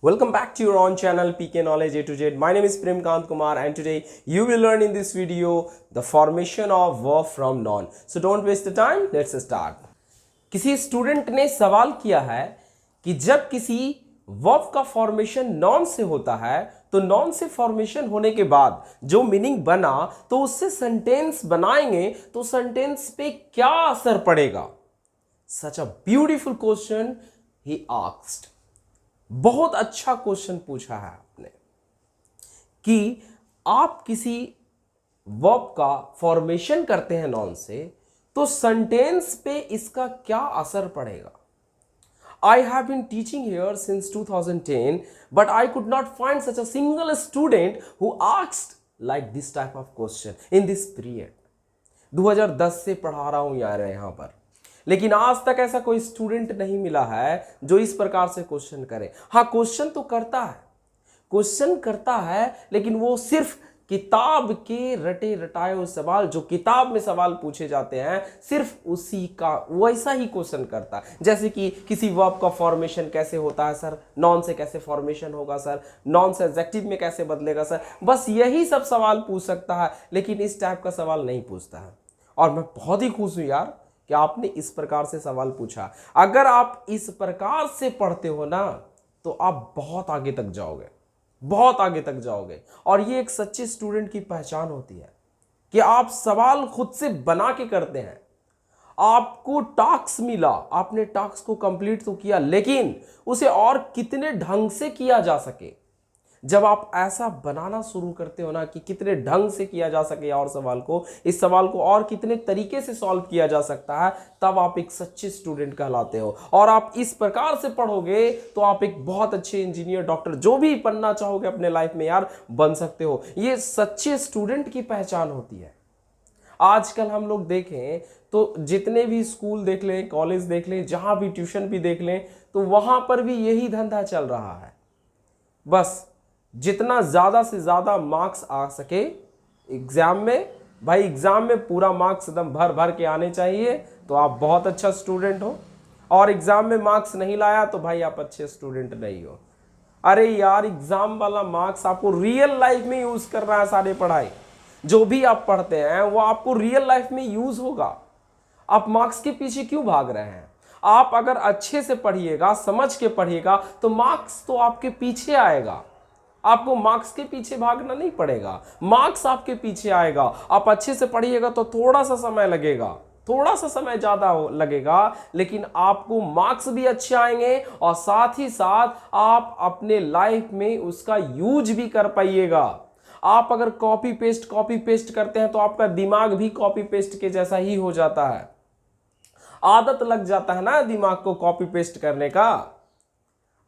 Welcome back to your own channel PK Knowledge A to Z. My name is Prem Kant Kumar and today you will learn in this video the formation of verb from noun. So don't waste the time, let's start. किसी student ने सवाल किया है कि जब किसी verb का formation non से होता है तो नॉन से फॉर्मेशन होने के बाद जो मीनिंग बना तो उससे सेंटेंस बनाएंगे तो सेंटेंस पे क्या असर पड़ेगा. Such a beautiful question he asked. बहुत अच्छा क्वेश्चन पूछा है आपने कि आप किसी वर्ब का फॉर्मेशन करते हैं नॉन से तो सेंटेंस पे इसका क्या असर पड़ेगा. I have been teaching here since 2010, but I could not find such a single student who asked like this type of question in this period. 2010 से पढ़ा रहा हूं यार यहां पर, लेकिन आज तक ऐसा कोई स्टूडेंट नहीं मिला है जो इस प्रकार से क्वेश्चन करे. हाँ, क्वेश्चन तो करता है लेकिन वो सिर्फ किताब के रटे रटाए हुए सवाल जो किताब में सवाल पूछे जाते हैं सिर्फ उसी का वैसा ही क्वेश्चन करता है. जैसे कि किसी वर्ब का फॉर्मेशन कैसे होता है सर, नॉन से कैसे फॉर्मेशन होगा सर, नॉन से एडजेक्टिव में कैसे बदलेगा सर, बस यही सब सवाल पूछ सकता है लेकिन इस टाइप का सवाल नहीं पूछता है. और मैं बहुत ही खुश हूं यार कि आपने इस प्रकार से सवाल पूछा. अगर आप इस प्रकार से पढ़ते हो ना तो आप बहुत आगे तक जाओगे. और ये एक सच्चे स्टूडेंट की पहचान होती है कि आप सवाल खुद से बना के करते हैं. आपको टास्क मिला, आपने टास्क को कंप्लीट तो किया लेकिन उसे और कितने ढंग से किया जा सके. जब आप ऐसा बनाना शुरू करते हो ना कि कितने ढंग से किया जा सके और इस सवाल को और कितने तरीके से सॉल्व किया जा सकता है, तब आप एक सच्चे स्टूडेंट कहलाते हो. और आप इस प्रकार से पढ़ोगे तो आप एक बहुत अच्छे इंजीनियर, डॉक्टर, जो भी बनना चाहोगे अपने लाइफ में यार बन सकते हो. ये सच्चे स्टूडेंट की पहचान होती है. आजकल हम लोग देखें तो जितने भी स्कूल देख लें, कॉलेज देख लें, जहां भी ट्यूशन भी देख लें तो वहां पर भी यही धंधा चल रहा है. बस जितना ज़्यादा से ज़्यादा मार्क्स आ सके एग्ज़ाम में, भाई एग्ज़ाम में पूरा मार्क्स एकदम भर भर के आने चाहिए तो आप बहुत अच्छा स्टूडेंट हो. और एग्ज़ाम में मार्क्स नहीं लाया तो भाई आप अच्छे स्टूडेंट नहीं हो. अरे यार, एग्ज़ाम वाला मार्क्स आपको रियल लाइफ में यूज़ करना है. सारे पढ़ाई जो भी आप पढ़ते हैं वो आपको रियल लाइफ में यूज़ होगा. आप मार्क्स के पीछे क्यों भाग रहे हैं? आप अगर अच्छे से पढ़िएगा, समझ के पढ़िएगा तो मार्क्स तो आपके पीछे आएगा. आपको मार्क्स के पीछे भागना नहीं पड़ेगा, मार्क्स आपके पीछे आएगा. आप अच्छे से पढ़िएगा तो थोड़ा सा समय लगेगा, थोड़ा सा समय ज़्यादा लगेगा, लेकिन आपको मार्क्स भी अच्छे आएंगे और साथ ही साथ आप अपने लाइफ में उसका यूज भी कर पाइएगा. आप अगर कॉपी पेस्ट करते हैं तो आपका दिमाग भी कॉपी पेस्ट के जैसा ही हो जाता है. आदत लग जाता है ना दिमाग को कॉपी पेस्ट करने का.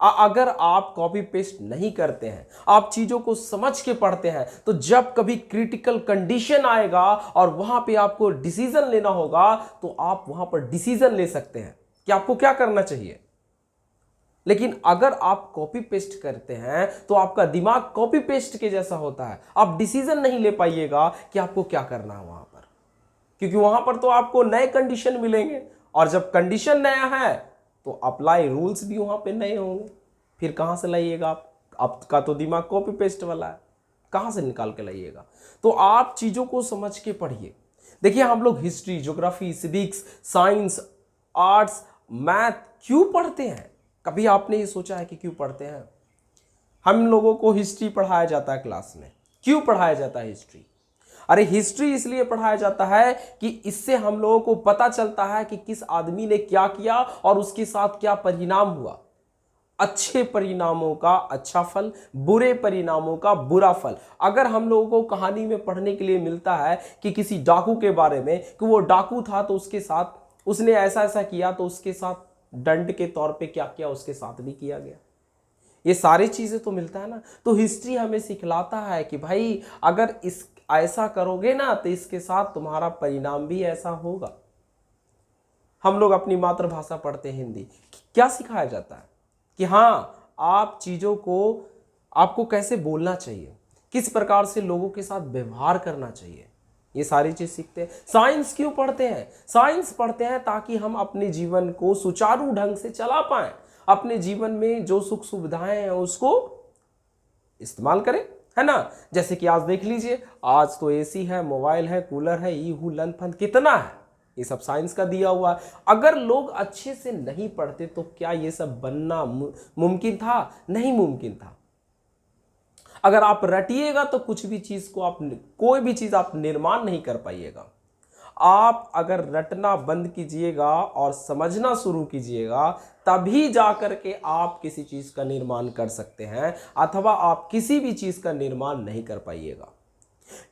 अगर आप कॉपी पेस्ट नहीं करते हैं, आप चीजों को समझ के पढ़ते हैं, तो जब कभी क्रिटिकल कंडीशन आएगा और वहां पे आपको डिसीजन लेना होगा तो आप वहां पर डिसीजन ले सकते हैं कि आपको क्या करना चाहिए. लेकिन अगर आप कॉपी पेस्ट करते हैं तो आपका दिमाग कॉपी पेस्ट के जैसा होता है. आप डिसीजन नहीं ले पाइएगा कि आपको क्या करना है वहां पर, क्योंकि वहां पर तो आपको नए कंडीशन मिलेंगे और जब कंडीशन नया है तो अप्लाई रूल्स भी वहां पे नए होंगे. फिर कहां से लाइएगा आप? आपका तो दिमाग कॉपी पेस्ट वाला है, कहां से निकाल के लाइएगा? तो आप चीजों को समझ के पढ़िए. देखिए, हम लोग history, geography, civics, science, arts, math क्यों पढ़ते हैं? कभी आपने ये सोचा है कि क्यों पढ़ते हैं? हम लोगों को हिस्ट्री पढ़ाया जाता है क्लास में. क्यों पढ़ाया जाता है हिस्ट्री? अरे हिस्ट्री इसलिए पढ़ाया जाता है कि इससे हम लोगों को पता चलता है कि किस आदमी ने क्या किया और उसके साथ क्या परिणाम हुआ. अच्छे परिणामों का अच्छा फल, बुरे परिणामों का बुरा फल. अगर हम लोगों को कहानी में पढ़ने के लिए मिलता है कि किसी डाकू के बारे में कि वो डाकू था तो उसके साथ उसने ऐसा ऐसा किया, तो उसके साथ दंड के तौर पे क्या किया उसके साथ भी किया गया. ये सारी चीजें तो मिलता है ना. तो हिस्ट्री हमें सिखलाता है कि भाई अगर इस ऐसा करोगे ना तो इसके साथ तुम्हारा परिणाम भी ऐसा होगा. हम लोग अपनी मातृभाषा पढ़ते हैं हिंदी, क्या सिखाया जाता है कि हाँ, आप चीजों को आपको कैसे बोलना चाहिए, किस प्रकार से लोगों के साथ व्यवहार करना चाहिए, ये सारी चीज सीखते हैं. साइंस क्यों पढ़ते हैं? साइंस पढ़ते हैं ताकि हम अपने जीवन को सुचारू ढंग से चला पाएं. अपने जीवन में जो सुख सुविधाएं हैं उसको इस्तेमाल करें, है ना। जैसे कि आज देख लीजिए, आज तो एसी है, मोबाइल है, कूलर है, ई हु लन फन कितना है, ये सब साइंस का दिया हुआ है। अगर लोग अच्छे से नहीं पढ़ते तो क्या ये सब बनना मुमकिन था? नहीं मुमकिन था। अगर आप रटिएगा तो कुछ भी चीज को आप, कोई भी चीज आप निर्माण नहीं कर पाइएगा। आप अगर रटना बंद कीजिएगा और समझना शुरू कीजिएगा, तभी जाकर के आप किसी चीज का निर्माण कर सकते हैं, अथवा आप किसी भी चीज का निर्माण नहीं कर पाइएगा।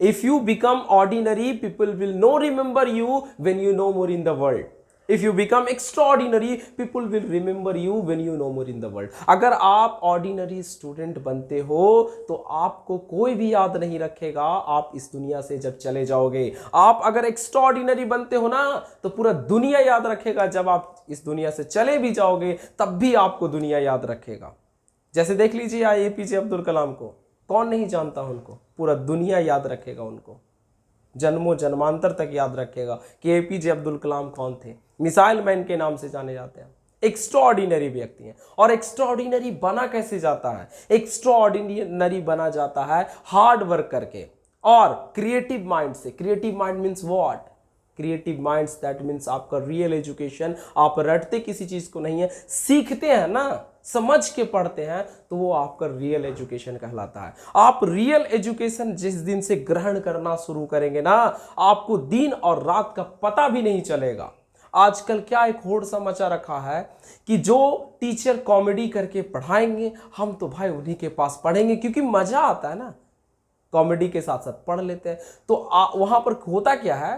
If you become ordinary, people will no remember you when you no more in the world. If you become extraordinary, people will remember you when you no more in the world. अगर आप ordinary student बनते हो तो आपको कोई भी याद नहीं रखेगा आप इस दुनिया से जब चले जाओगे। आप अगर एक्स्ट्राऑर्डिनरी बनते हो ना तो पूरा दुनिया याद रखेगा। जब आप इस दुनिया से चले भी जाओगे तब भी आपको दुनिया याद रखेगा। जैसे देख लीजिए APJ अब्दुल कलाम को, कौन नहीं जानता उनको, पूरा दुनिया याद रखेगा उनको, जन्मों जन्मांतर तक याद रखेगा कि APJ अब्दुल कलाम कौन थे। मिसाइल मैन के नाम से जाने जाते हैं। एक्स्ट्राऑर्डिनरी व्यक्ति हैं। और एक्स्ट्राऑर्डिनरी बना कैसे जाता है? एक्स्ट्राऑर्डिनरी बना जाता है हार्ड वर्क करके और क्रिएटिव माइंड से। Creative mind means what? Creative minds that means आपका रियल एजुकेशन। आप रटते किसी चीज को नहीं है, सीखते हैं ना, समझ के पढ़ते हैं, तो वो आपका रियल एजुकेशन कहलाता है। आप रियल एजुकेशन जिस दिन से ग्रहण करना शुरू करेंगे ना, आपको दिन और रात का पता भी नहीं चलेगा। आजकल क्या एक होड़ सा मचा रखा है कि जो टीचर कॉमेडी करके पढ़ाएंगे, हम तो भाई उन्हीं के पास पढ़ेंगे, क्योंकि मजा आता है ना, कॉमेडी के साथ साथ पढ़ लेते हैं। तो वहां पर होता क्या है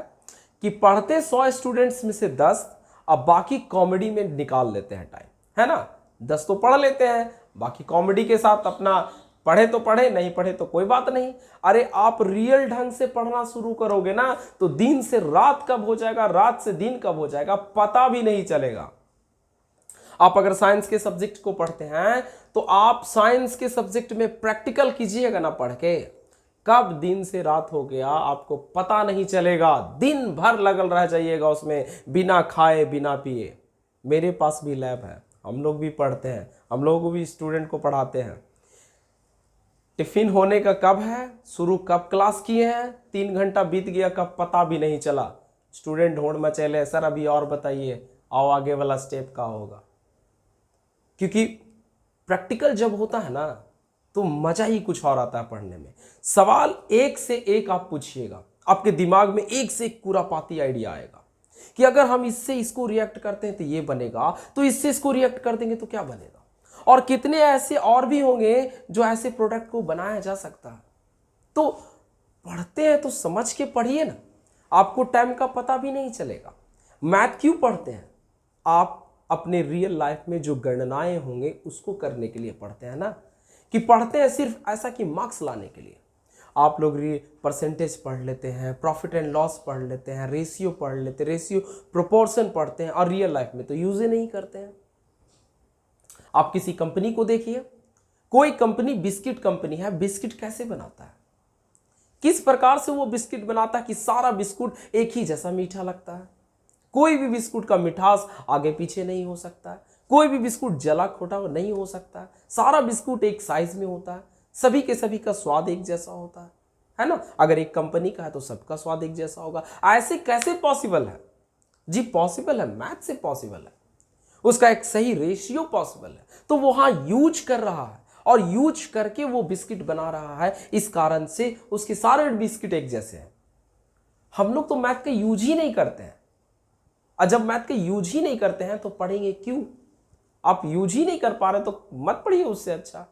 कि पढ़ते 100 स्टूडेंट्स में से 10, अब बाकी कॉमेडी में निकाल लेते हैं टाइम, है ना। 10 तो पढ़ लेते हैं, बाकी कॉमेडी के साथ अपना, पढ़े तो पढ़े, नहीं पढ़े तो कोई बात नहीं। अरे आप रियल ढंग से पढ़ना शुरू करोगे ना तो दिन से रात कब हो जाएगा, रात से दिन कब हो जाएगा, पता भी नहीं चलेगा। आप अगर साइंस के सब्जेक्ट को पढ़ते हैं तो आप साइंस के सब्जेक्ट में प्रैक्टिकल कीजिएगा ना पढ़ के, कब दिन से रात हो गया आपको पता नहीं चलेगा। दिन भर लगल रह जाइएगा उसमें, बिना खाए बिना पिए। मेरे पास भी लैब है, हम लोग भी पढ़ते हैं, हम लोग को भी स्टूडेंट को पढ़ाते हैं। टिफिन होने का कब है, शुरू कब क्लास किए हैं, 3 घंटा बीत गया कब पता भी नहीं चला। स्टूडेंट ढोंढ मचेले, सर अभी और बताइए, आओ आगे वाला स्टेप का होगा। क्योंकि प्रैक्टिकल जब होता है ना तो मजा ही कुछ और आता है पढ़ने में। सवाल एक से एक आप पूछिएगा, आपके दिमाग में एक से एक पूरापाती आइडिया आएगा कि अगर हम इससे इसको रिएक्ट करते हैं तो ये बनेगा, तो इससे इसको रिएक्ट कर देंगे तो क्या बनेगा। और कितने ऐसे और भी होंगे जो ऐसे प्रोडक्ट को बनाया जा सकता है। तो पढ़ते हैं तो समझ के पढ़िए ना, आपको टाइम का पता भी नहीं चलेगा। मैथ क्यों पढ़ते हैं? आप अपने रियल लाइफ में जो गणनाएं होंगे उसको करने के लिए पढ़ते हैं ना, कि पढ़ते हैं सिर्फ ऐसा कि मार्क्स लाने के लिए। आप लोग परसेंटेज पढ़ लेते हैं, प्रॉफिट एंड लॉस पढ़ लेते हैं, रेशियो पढ़ लेते हैं, रेशियो प्रोपोर्शन पढ़ते हैं, और रियल लाइफ में तो यूज ही नहीं करते हैं। आप किसी कंपनी को देखिए, कोई कंपनी बिस्किट कंपनी है, बिस्किट कैसे बनाता है, किस प्रकार से वो बिस्किट बनाता है कि सारा बिस्कुट एक ही जैसा मीठा लगता है। कोई भी बिस्कुट का मिठास आगे पीछे नहीं हो सकता है, कोई भी बिस्कुट जला खोटा नहीं हो सकता है, सारा बिस्कुट एक साइज में होता है, सभी के सभी का स्वाद एक जैसा होता है ना। अगर एक कंपनी का है तो सबका स्वाद एक जैसा होगा। ऐसे कैसे पॉसिबल है? जी पॉसिबल है, मैथ से पॉसिबल है, उसका एक सही रेशियो पॉसिबल है। तो वहां यूज कर रहा है और यूज करके वो बिस्किट बना रहा है, इस कारण से उसके सारे बिस्किट एक जैसे हैं। हम लोग तो मैथ का यूज ही नहीं करते हैं, और जब मैथ का यूज ही नहीं करते हैं तो पढ़ेंगे क्यों? आप यूज ही नहीं कर पा रहे तो मत पढ़िए, उससे अच्छा।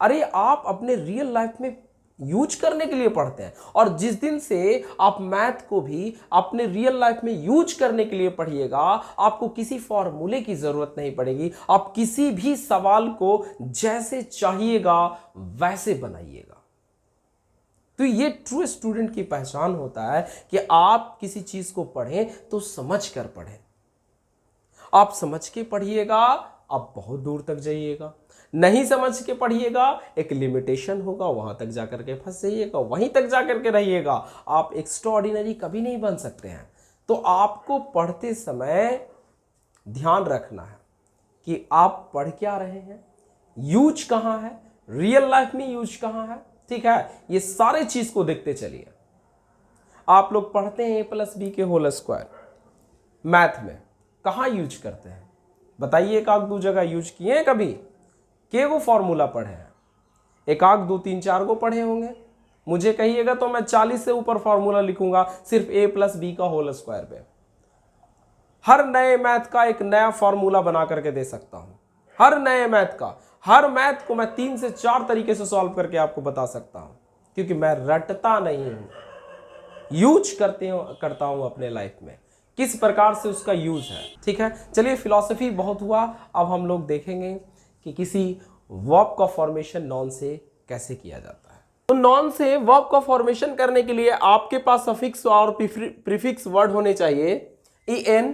अरे आप अपने रियल लाइफ में यूज करने के लिए पढ़ते हैं, और जिस दिन से आप मैथ को भी अपने रियल लाइफ में यूज करने के लिए पढ़िएगा, आपको किसी फॉर्मूले की जरूरत नहीं पड़ेगी। आप किसी भी सवाल को जैसे चाहिएगा वैसे बनाइएगा। तो ये ट्रू स्टूडेंट की पहचान होता है कि आप किसी चीज को पढ़ें तो समझ कर पढ़ें। आप समझ के पढ़िएगा, आप बहुत दूर तक जाइएगा। नहीं समझ के पढ़िएगा, एक लिमिटेशन होगा, वहां तक जाकर के फंस जाइएगा, वहीं तक जाकर के रहिएगा। आप एक्स्ट्राऑर्डिनरी कभी नहीं बन सकते हैं। तो आपको पढ़ते समय ध्यान रखना है कि आप पढ़ क्या रहे हैं, यूज कहाँ है, रियल लाइफ में यूज कहाँ है। ठीक है, ये सारे चीज को देखते चलिए। आप लोग पढ़ते हैं a+b के होल स्क्वायर, मैथ में कहाँ यूज करते हैं बताइए। एक आध दो जगह यूज किए हैं कभी? के वो फॉर्मूला पढ़े हैं? एक आध दो तीन चार को पढ़े होंगे। मुझे कहिएगा तो मैं 40 से ऊपर फॉर्मूला लिखूंगा सिर्फ a+b का होल स्क्वायर पे। हर नए मैथ का एक नया फॉर्मूला बना करके दे सकता हूं। हर नए मैथ का, हर मैथ को मैं 3 से 4 तरीके से सॉल्व करके आपको बता सकता हूं, क्योंकि मैं रटता नहीं हूं, यूज करता हूं अपने लाइफ में, किस प्रकार से उसका यूज है। ठीक है, चलिए फिलॉसफी बहुत हुआ। अब हम लोग देखेंगे कि किसी वर्ब का फॉर्मेशन नॉन से कैसे किया जाता है। तो नॉन से वर्ब का फॉर्मेशन करने के लिए आपके पास सफिक्स और प्रीफिक्स वर्ड होने चाहिए। en,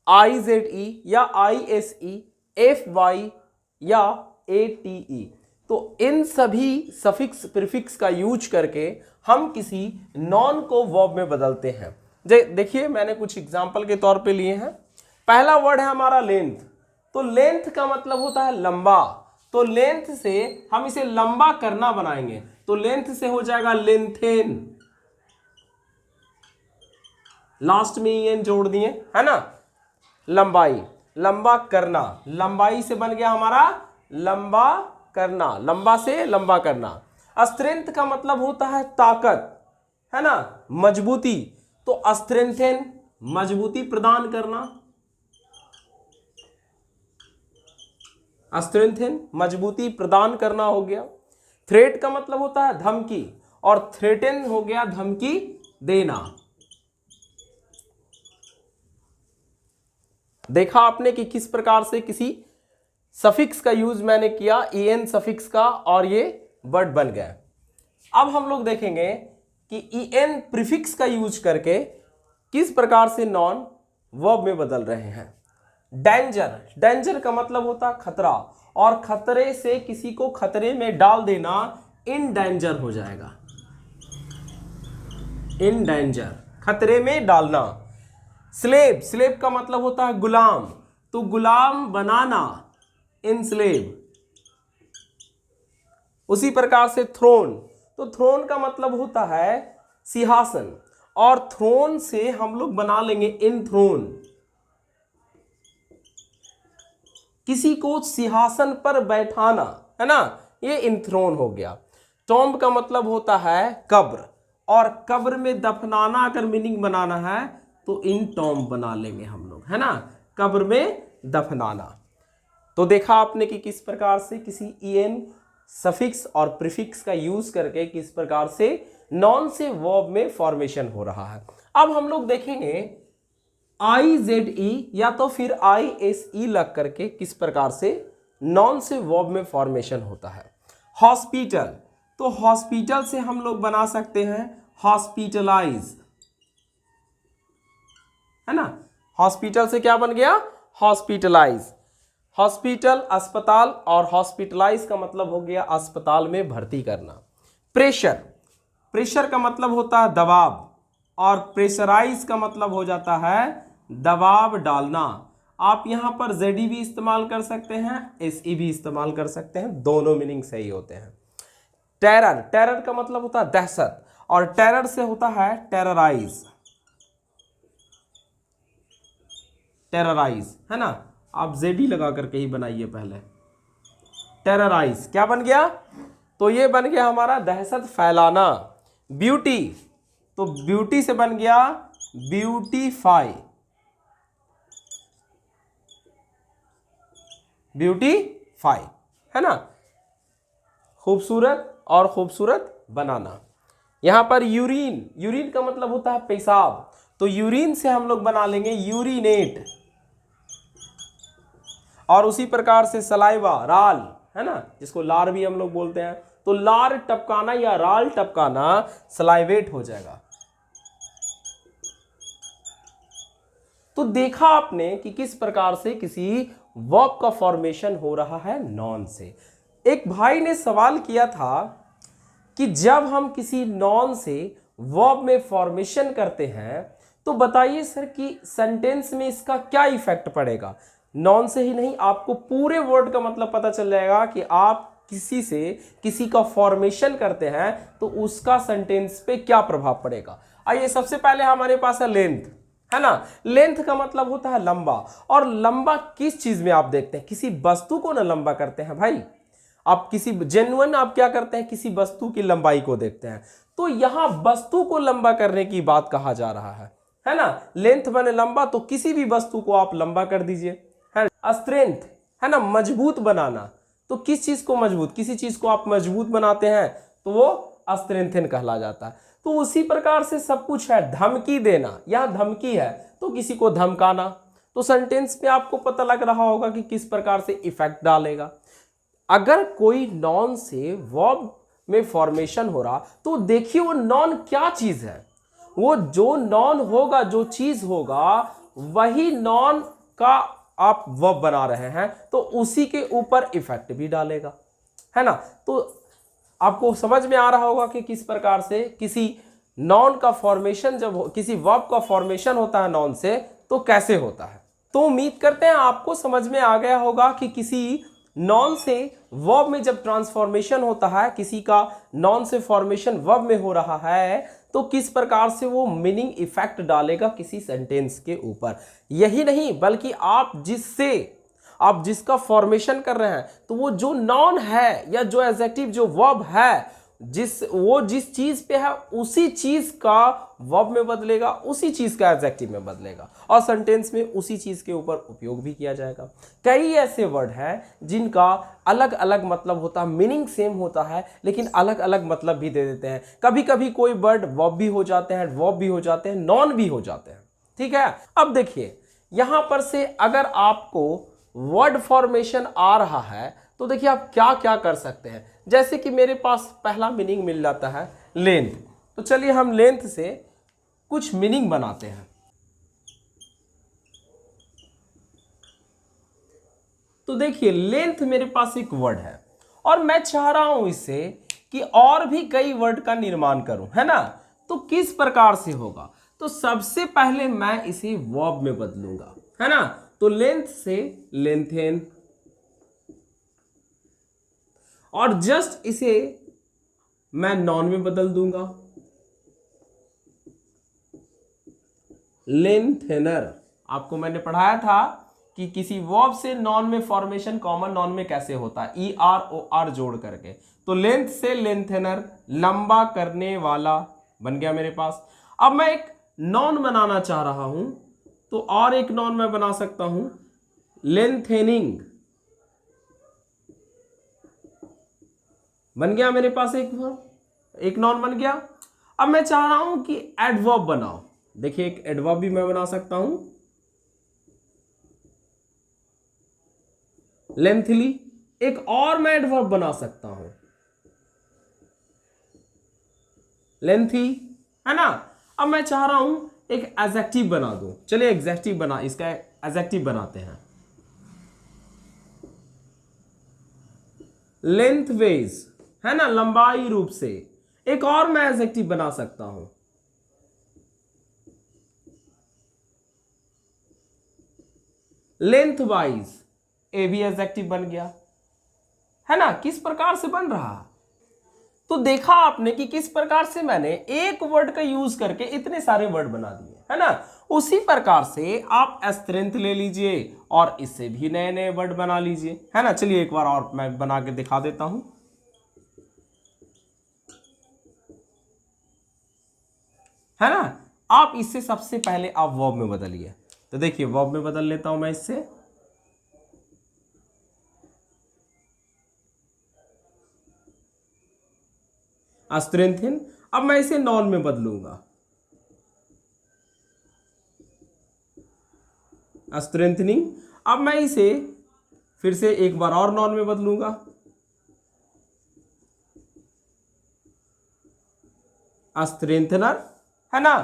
IZE या ISE, FY या ATE। तो इन सभी सफिक्स प्रीफिक्स का यूज करके हम किसी नॉन को वर्ब में बदलते हैं। देखिए मैंने कुछ एग्जांपल के तौर पे लिए हैं। पहला वर्ड है हमारा लेंथ। तो लेंथ का मतलब होता है लंबा। तो लेंथ से हम इसे लंबा करना बनाएंगे, तो लेंथ से हो जाएगा लेंथेन। लास्ट में एन जोड़ दिए, है ना। लंबाई, लंबा करना, लंबाई से बन गया हमारा लंबा करना, लंबा से लंबा करना। स्ट्रेंथ का मतलब होता है ताकत, है ना, मजबूती। तो स्ट्रेंथेन, मजबूती प्रदान करना। स्ट्रेंथेन, मजबूती प्रदान करना हो गया। थ्रेट का मतलब होता है धमकी, और थ्रेटन हो गया धमकी देना। देखा आपने कि किस प्रकार से किसी सफिक्स का यूज मैंने किया, en सफिक्स का, और ये वर्ड बन गया। अब हम लोग देखेंगे कि en प्रीफिक्स का यूज करके किस प्रकार से नॉन वर्ब में बदल रहे हैं। डेंजर, डेंजर का मतलब होता है खतरा, और खतरे से किसी को खतरे में डाल देना इन डेंजर हो जाएगा। इन डेंजर, खतरे में डालना। स्लेव, स्लेव का मतलब होता है गुलाम, तो गुलाम बनाना, इनस्लेव। उसी प्रकार से थ्रोन, तो थ्रोन का मतलब होता है सिंहासन, और थ्रोन से हम लोग बना लेंगे इन थ्रोन। किसी को सिंहासन पर बैठाना, है ना, ये इंथ्रोन हो गया। टॉम्ब का मतलब होता है कब्र, और कब्र में दफनाना अगर मीनिंग बनाना है तो इन टॉम्ब बना लेंगे हम लोग, है ना, कब्र में दफनाना। तो देखा आपने कि किस प्रकार से किसी en सफिक्स और प्रीफिक्स का यूज करके किस प्रकार से नॉन से वर्ब में फॉर्मेशन हो रहा है। अब हम लोग देखेंगे IZE या तो फिर ISE लग करके किस प्रकार से नॉन से वर्ब में फॉर्मेशन होता है। हॉस्पिटल, तो हॉस्पिटल से हम लोग बना सकते हैं हॉस्पिटलाइज, है ना। हॉस्पिटल से क्या बन गया, हॉस्पिटलाइज। हॉस्पिटल अस्पताल, और हॉस्पिटलाइज का मतलब हो गया अस्पताल में भर्ती करना। प्रेशर, प्रेशर का मतलब होता है दबाव, और प्रेशराइज का मतलब हो जाता है दबाव डालना। आप यहां पर ZE भी इस्तेमाल कर सकते हैं, SE भी इस्तेमाल कर सकते हैं, दोनों मीनिंग सही होते हैं। टेरर, टेरर का मतलब होता है दहशत, और टेरर से होता है टेरराइज, टेरराइज, है ना। आप ZE लगा करके ही बनाइए पहले। टेरराइज क्या बन गया, तो ये बन गया हमारा दहशत फैलाना। ब्यूटी, तो ब्यूटी से बन गया ब्यूटीफाई, ब्यूटीफाई, है ना, खूबसूरत और खूबसूरत बनाना। यहां पर यूरिन, यूरिन का मतलब होता है पेशाब, तो यूरिन से हम लोग बना लेंगे यूरिनेट। और उसी प्रकार से सलाइवा, राल, है ना, जिसको लार भी हम लोग बोलते हैं, तो लार टपकाना या राल टपकाना सलाइवेट हो जाएगा। तो देखा आपने कि किस प्रकार से किसी वर्ब का फॉर्मेशन हो रहा है नॉन से। एक भाई ने सवाल किया था कि जब हम किसी नॉन से वर्ब में फॉर्मेशन करते हैं तो बताइए सर कि सेंटेंस में इसका क्या इफेक्ट पड़ेगा। नॉन से ही नहीं, आपको पूरे वर्ड का मतलब पता चल जाएगा कि आप किसी से किसी का फॉर्मेशन करते हैं तो उसका सेंटेंस पे क्या प्रभाव पड़ेगा। आइए सबसे पहले हमारे पास है लेंथ, है ना। लेंथ का मतलब होता है लंबा, और लंबा किस चीज में आप देखते हैं, किसी वस्तु को ना लंबा करते हैं भाई। आप किसी जेन्युइन आप क्या करते हैं, किसी वस्तु की लंबाई को देखते हैं। तो यहां वस्तु को लंबा करने की बात कहा जा रहा है ना। लेंथ माने लंबा, तो किसी भी वस्तु को आप लंबा कर दीजिए, है। स्ट्रेंथ है ना, मजबूत बनाना। तो किस चीज को मजबूत, किसी चीज को आप मजबूत बनाते हैं तो वो स्ट्रेंथन कहला जाता है। तो उसी प्रकार से सब कुछ है। धमकी देना, यहां धमकी है तो किसी को धमकाना। तो सेंटेंस में आपको पता लग रहा होगा कि किस प्रकार से इफेक्ट डालेगा। अगर कोई नॉन से वर्ब में फॉर्मेशन हो रहा तो देखिए वो नॉन क्या चीज है। वो जो नॉन होगा, जो चीज होगा, वही नॉन का आप वर्ब बना रहे हैं तो उसी के ऊपर इफेक्ट भी डालेगा, है ना। तो आपको समझ में आ रहा होगा कि किस प्रकार से किसी नॉन का फॉर्मेशन, जब किसी वर्ब का फॉर्मेशन होता है नॉन से तो कैसे होता है। तो उम्मीद करते हैं आपको समझ में आ गया होगा कि किसी नॉन से वर्ब में जब ट्रांसफॉर्मेशन होता है, किसी का नॉन से फॉर्मेशन वर्ब में हो रहा है तो किस प्रकार से वो मीनिंग इफेक्ट डालेगा किसी सेंटेंस के ऊपर। यही नहीं बल्कि आप जिसका फॉर्मेशन कर रहे हैं तो वो जो नॉन है या जो एडजेक्टिव, जो वर्ब है, जिस चीज पे है उसी चीज का वर्ब में बदलेगा, उसी चीज का एडजेक्टिव में बदलेगा, और सेंटेंस में उसी चीज के ऊपर उपयोग भी किया जाएगा। कई ऐसे वर्ड हैं जिनका अलग अलग मतलब होता है, मीनिंग सेम होता है लेकिन अलग अलग मतलब भी दे देते हैं। कभी कभी कोई वर्ड वर्ब भी हो जाते हैं, वर्ब भी हो जाते हैं, नॉन भी हो जाते हैं, ठीक है। अब देखिए यहां पर से अगर आपको वर्ड फॉर्मेशन आ रहा है तो देखिए आप क्या क्या कर सकते हैं। जैसे कि मेरे पास पहला मीनिंग मिल जाता है लेंथ, तो चलिए हम लेंथ से कुछ मीनिंग बनाते हैं। तो देखिए लेंथ मेरे पास एक वर्ड है और मैं चाह रहा हूं इससे कि और भी कई वर्ड का निर्माण करूं, है ना। तो किस प्रकार से होगा, तो सबसे पहले मैं इसे वर्ब में बदलूंगा, है ना। तो लेंथ से लेंथेन, और जस्ट इसे मैं नॉन में बदल दूंगा, लेंथेनर। आपको मैंने पढ़ाया था कि किसी वर्ब से नॉन में फॉर्मेशन कॉमन नॉन में कैसे होता है, ER OR जोड़ करके। तो लेंथ से लेंथेनर, लंबा करने वाला बन गया मेरे पास। अब मैं एक नॉन बनाना चाह रहा हूं तो और एक नॉन मैं बना सकता हूं, लेंथेनिंग, बन गया मेरे पास एक नॉन बन गया। अब मैं चाह रहा हूं कि एडवर्ब बनाओ। देखिए एक एडवर्ब भी मैं बना सकता हूं, लेंथली। एक और मैं एडवर्ब बना सकता हूं, लेंथी, है ना। अब मैं चाह रहा हूं एक एडजेक्टिव बना दूं। चलिए इसका एडजेक्टिव बनाते हैं, लेंथवेज, है ना, लंबाई रूप से। एक और मैं एडजेक्टिव बना सकता हूं, लेंथ वाइज, ए भी एडजेक्टिव बन गया, है ना। किस प्रकार से बन रहा, तो देखा आपने कि किस प्रकार से मैंने एक वर्ड का यूज करके इतने सारे वर्ड बना दिए, है ना। उसी प्रकार से आप स्ट्रेंथ ले लीजिए और इससे भी नए नए वर्ड बना लीजिए, है ना। चलिए एक बार और मैं बना के दिखा देता हूं, है ना। आप इससे सबसे पहले आप वर्ब में बदलिए। तो देखिए वर्ब में बदल लेता हूं मैं इससे, स्ट्रेंथन। अब मैं इसे नॉन में बदलूंगा, स्ट्रेंथनिंग। अब मैं इसे फिर से एक बार और नॉन में बदलूंगा, स्ट्रेंथनर, है ना।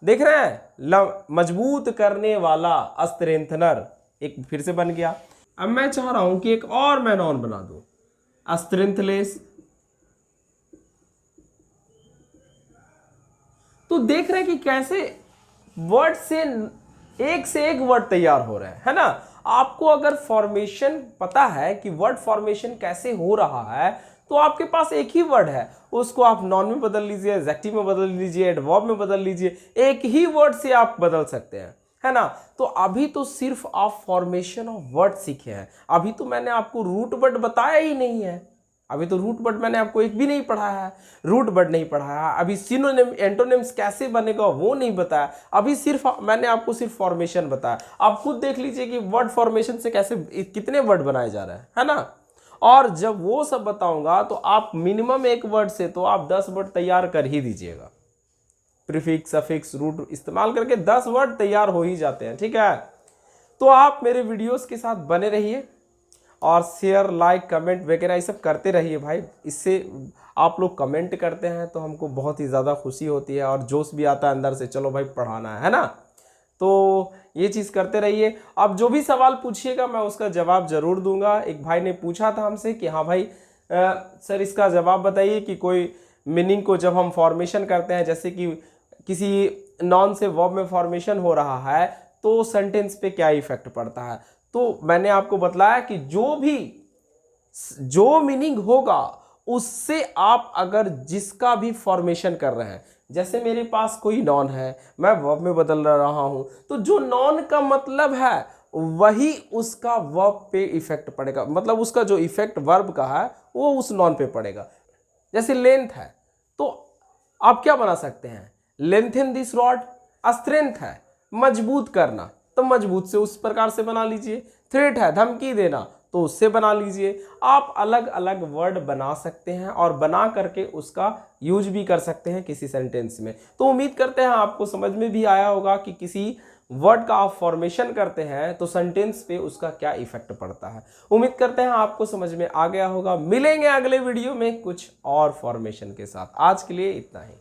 देख रहे हैं, मजबूत करने वाला, स्ट्रेंथनर एक फिर से बन गया। अब मैं चाह रहा हूं कि एक और मैं नॉन बना दूं, स्ट्रेंथलेस। तो देख रहे हैं कि कैसे वर्ड से एक वर्ड तैयार हो रहे हैं, है ना। आपको अगर फॉर्मेशन पता है कि वर्ड फॉर्मेशन कैसे हो रहा है, तो आपके पास एक ही वर्ड है, उसको आप नॉन में बदल लीजिए, एडजेक्टिव में बदल लीजिए, एडवर्ब में बदल लीजिए, एक ही वर्ड से आप बदल सकते हैं, है ना। तो अभी तो सिर्फ आप फॉर्मेशन ऑफ वर्ड सीखे हैं, अभी तो मैंने आपको रूट वर्ड बताया ही नहीं है, अभी तो रूट वर्ड मैंने आपको एक भी नहीं पढ़ाया है, रूट वर्ड नहीं पढ़ाया, अभी सिनोनिम एंटोनिम्स कैसे बनेगा वो नहीं बताया, अभी सिर्फ मैंने आपको सिर्फ फॉर्मेशन बताया। आप खुद देख लीजिए कि वर्ड फॉर्मेशन से कैसे कितने वर्ड बनाए जा रहे हैं, है ना। और जब वो सब बताऊंगा तो आप मिनिमम एक वर्ड से तो आप 10 वर्ड तैयार कर ही दीजिएगा, प्रीफिक्स सफिक्स रूट इस्तेमाल करके 10 वर्ड तैयार हो ही जाते हैं, ठीक है। तो आप मेरे वीडियोस के साथ बने रहिए और शेयर लाइक कमेंट वगैरह ये सब करते रहिए भाई, इससे आप लोग कमेंट करते हैं तो हमको बहुत ही ज़्यादा खुशी होती है और जोश भी आता है अंदर से, चलो भाई पढ़ाना है ना। तो ये चीज़ करते रहिए। अब जो भी सवाल पूछिएगा मैं उसका जवाब ज़रूर दूंगा। एक भाई ने पूछा था हमसे कि हाँ भाई सर इसका जवाब बताइए कि कोई मीनिंग को जब हम फॉर्मेशन करते हैं, जैसे कि किसी नॉन से वर्ब में फॉर्मेशन हो रहा है तो सेंटेंस पे क्या इफेक्ट पड़ता है। तो मैंने आपको बतलाया कि जो मीनिंग होगा उससे आप अगर जिसका भी फॉर्मेशन कर रहे हैं, जैसे मेरे पास कोई नॉन है मैं वर्ब में बदल रहा हूं, तो जो नॉन का मतलब है वही उसका वर्ब पे इफेक्ट पड़ेगा, मतलब उसका जो इफेक्ट वर्ब का है वो उस नॉन पे पड़ेगा। जैसे लेंथ है तो आप क्या बना सकते हैं, लेंथन दिस रॉड, स्ट्रेंथ है मजबूत करना, तो मजबूत से उस प्रकार से बना लीजिए। थ्रेट है धमकी देना, तो उससे बना लीजिए। आप अलग अलग वर्ड बना सकते हैं और बना करके उसका यूज भी कर सकते हैं किसी सेंटेंस में। तो उम्मीद करते हैं आपको समझ में भी आया होगा कि किसी वर्ड का आप फॉर्मेशन करते हैं तो सेंटेंस पे उसका क्या इफेक्ट पड़ता है। उम्मीद करते हैं आपको समझ में आ गया होगा। मिलेंगे अगले वीडियो में कुछ और फॉर्मेशन के साथ। आज के लिए इतना ही।